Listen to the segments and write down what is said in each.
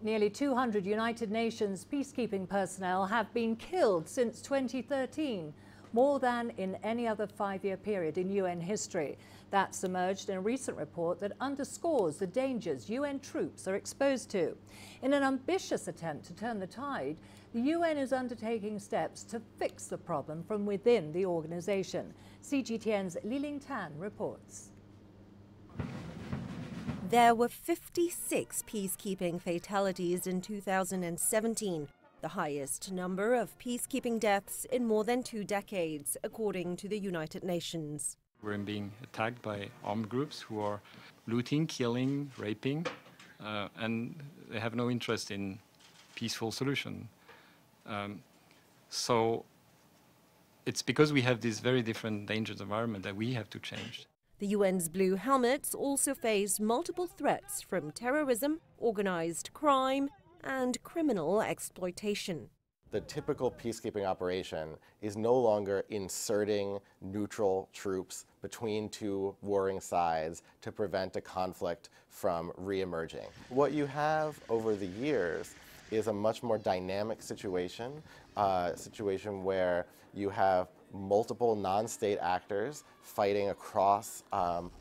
Nearly 200 United Nations peacekeeping personnel have been killed since 2013, more than in any other five-year period in UN history. That's emerged in a recent report that underscores the dangers UN troops are exposed to. In an ambitious attempt to turn the tide, the UN is undertaking steps to fix the problem from within the organization. CGTN's Liling reports. There were 56 peacekeeping fatalities in 2017, the highest number of peacekeeping deaths in more than 2 decades, according to the United Nations. We're being attacked by armed groups who are looting, killing, raping, and they have no interest in peaceful solution. So it's because we have this very different dangerous environment that we have to change. The UN's blue helmets also face multiple threats from terrorism, organized crime, and criminal exploitation. The typical peacekeeping operation is no longer inserting neutral troops between two warring sides to prevent a conflict from re-emerging. What you have over the years is a much more dynamic situation, where you have multiple non-state actors fighting across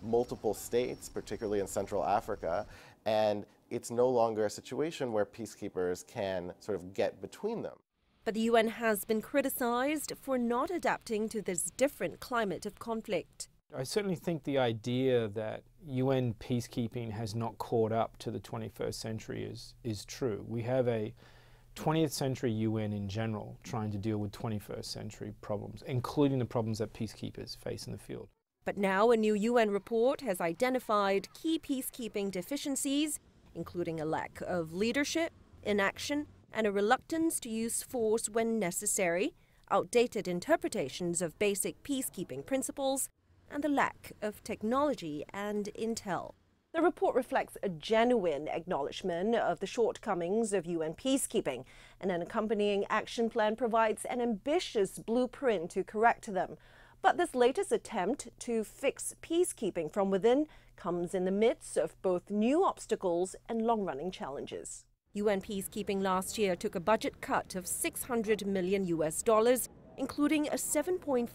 multiple states, particularly in Central Africa, and it's no longer a situation where peacekeepers can sort of get between them. But the UN has been criticized for not adapting to this different climate of conflict. I certainly think the idea that UN peacekeeping has not caught up to the 21st century is true. We have a 20th century UN in general trying to deal with 21st century problems, including the problems that peacekeepers face in the field. But now a new UN report has identified key peacekeeping deficiencies, including a lack of leadership, inaction, and a reluctance to use force when necessary, outdated interpretations of basic peacekeeping principles, and the lack of technology and intel. The report reflects a genuine acknowledgement of the shortcomings of UN peacekeeping, and an accompanying action plan provides an ambitious blueprint to correct them. But this latest attempt to fix peacekeeping from within comes in the midst of both new obstacles and long-running challenges. UN peacekeeping last year took a budget cut of $600 million, including a 7.5%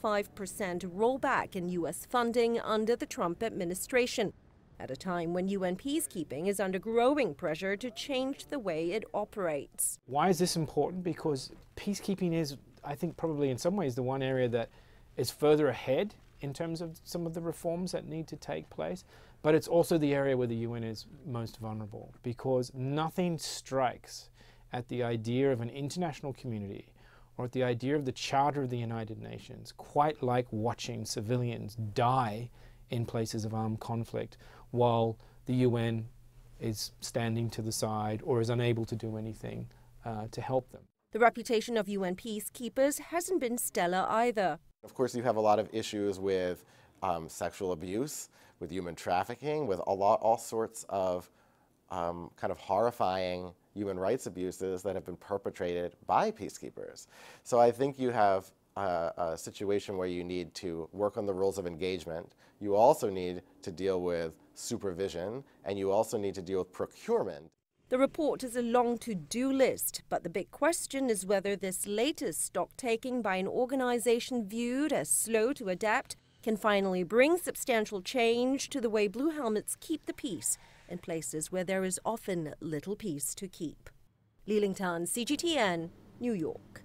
rollback in US funding under the Trump administration, at a time when UN peacekeeping is under growing pressure to change the way it operates. Why is this important? Because peacekeeping is, I think, probably in some ways the one area that is further ahead in terms of some of the reforms that need to take place, but it's also the area where the UN is most vulnerable, because nothing strikes at the idea of an international community or at the idea of the Charter of the United Nations quite like watching civilians die in places of armed conflict while the UN is standing to the side or is unable to do anything to help them. The reputation of UN peacekeepers hasn't been stellar either. Of course, you have a lot of issues with sexual abuse, with human trafficking, with all sorts of kind of horrifying human rights abuses that have been perpetrated by peacekeepers. So I think you have a situation where you need to work on the rules of engagement. You also need to deal with supervision, and you also need to deal with procurement. The report is a long to-do list, but the big question is whether this latest stock-taking by an organization viewed as slow to adapt can finally bring substantial change to the way blue helmets keep the peace in places where there is often little peace to keep. Liling, CGTN, New York.